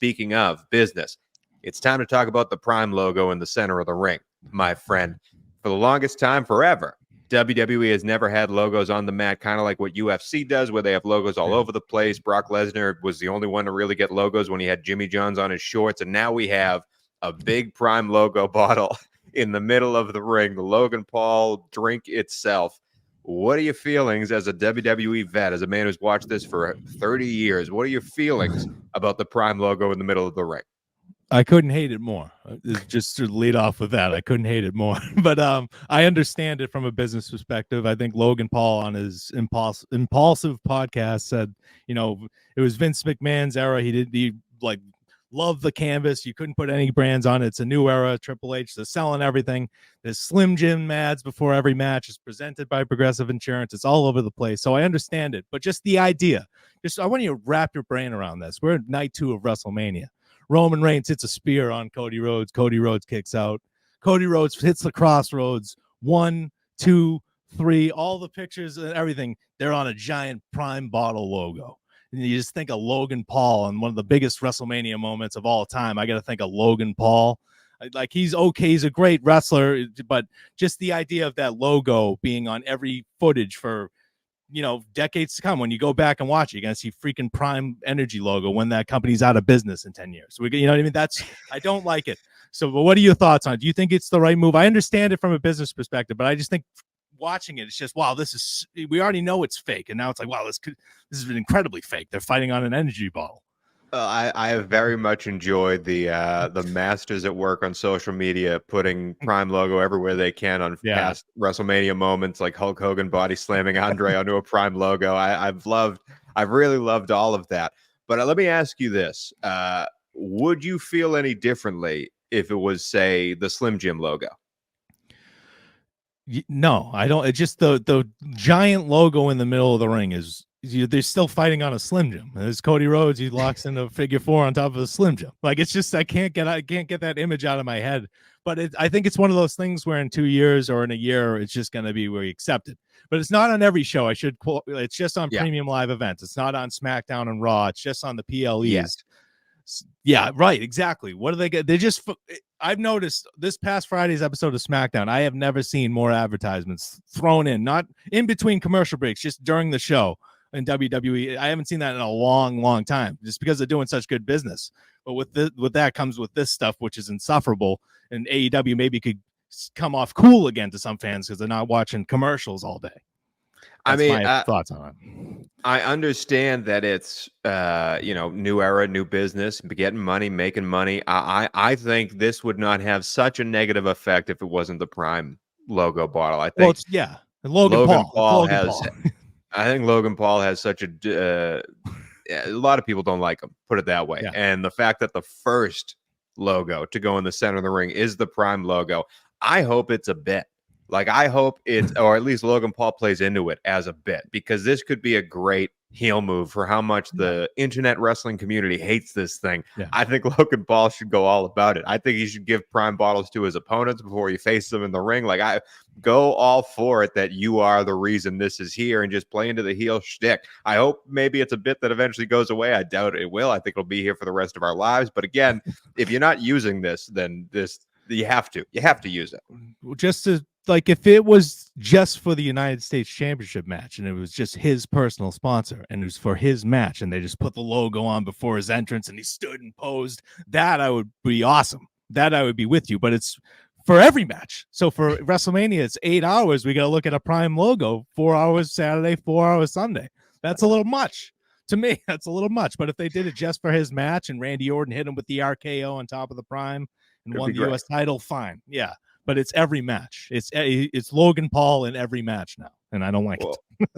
speaking of business, it's time to talk about the Prime logo in the center of the ring, my friend. For the longest time, forever, WWE has never had logos on the mat, kind of like what UFC does, where they have logos all over the place. Brock Lesnar was the only one to really get logos when he had Jimmy John's on his shorts, and now we have a big Prime logo bottle in the middle of the ring, the Logan Paul drink itself. What are your feelings as a WWE vet, as a man who's watched this for 30 years? What are your feelings about the Prime logo in the middle of the ring? I couldn't hate it more. Just to lead off with that, I couldn't hate it more. But I understand it from a business perspective. I think Logan Paul on his impulsive podcast said, you know, it was Vince McMahon's era. He loved the canvas. You couldn't put any brands on it. It's a new era. Triple H, they're selling everything. There's Slim Jim ads before every match. It's presented by Progressive Insurance. It's all over the place. So I understand it. But just the idea, I want you to wrap your brain around this. We're at night 2 of WrestleMania. Roman Reigns hits a spear on Cody Rhodes. Cody Rhodes kicks out. Cody Rhodes hits the crossroads. 1, 2, 3. All the pictures and everything, they're on a giant Prime bottle logo. And you just think of Logan Paul and one of the biggest WrestleMania moments of all time. I got to think of Logan Paul. Like, he's okay. He's a great wrestler, but just the idea of that logo being on every footage for, you know, decades to come. When you go back and watch it, you're going to see freaking Prime Energy logo when that company's out of business in 10 years. You know what I mean? I don't like it. So, but what are your thoughts on it? Do you think it's the right move? I understand it from a business perspective, but I just think watching it, it's just, wow, we already know it's fake. And now it's like, wow, this is incredibly fake. They're fighting on an energy bottle. I have very much enjoyed the masters at work on social media putting Prime logo everywhere they can on past WrestleMania moments, like Hulk Hogan body slamming Andre onto a Prime logo. I've really loved all of that. But let me ask you this: would you feel any differently if it was, say, the Slim Jim logo? No, I don't. It's just the giant logo in the middle of the ring is. They're still fighting on a Slim Jim. There's Cody Rhodes. He locks in a figure 4 on top of a Slim Jim. Like, it's just, I can't get that image out of my head. But I think it's one of those things where in 2 years or in a year, it's just going to be where you accept it. But it's not on every show. It's just on premium live events. It's not on SmackDown and Raw. It's just on the PLEs. Yes. Yeah, right. Exactly. What do they get? I've noticed this past Friday's episode of SmackDown, I have never seen more advertisements thrown in, not in between commercial breaks, just during the show. In WWE, I haven't seen that in a long time, just because they're doing such good business. But with that comes with this stuff, which is insufferable. And AEW maybe could come off cool again to some fans because they're not watching commercials all day. That's my thoughts on it. I understand that it's new era, new business, getting money, making money. I think this would not have such a negative effect if it wasn't the Prime logo bottle. I think. Well, Logan Paul has. I think Logan Paul has such a lot of people don't like him, put it that way. Yeah. And the fact that the first logo to go in the center of the ring is the Prime logo, I hope it's a bit. Like, I hope it's, or at least Logan Paul plays into it as a bit, because this could be a great heel move for how much the internet wrestling community hates this thing. Yeah. I think Logan Paul should go all about it. I think he should give Prime bottles to his opponents before he faces them in the ring. Like, I go all for it that you are the reason this is here, and just play into the heel shtick. I hope maybe it's a bit that eventually goes away. I doubt it will. I think it'll be here for the rest of our lives. But again, if you're not using this, then you have to use it. Just to, like, if it was just for the United States Championship match and it was just his personal sponsor and it was for his match and they just put the logo on before his entrance and he stood and posed, that I would be awesome. That I would be with you. But it's for every match. So for WrestleMania, it's 8 hours. We got to look at a Prime logo, 4 hours Saturday, 4 hours Sunday. That's a little much. To me, that's a little much. But if they did it just for his match and Randy Orton hit him with the RKO on top of the Prime and won the U.S. title, fine. Yeah. But it's every match. It's Logan Paul in every match now, and I don't like it.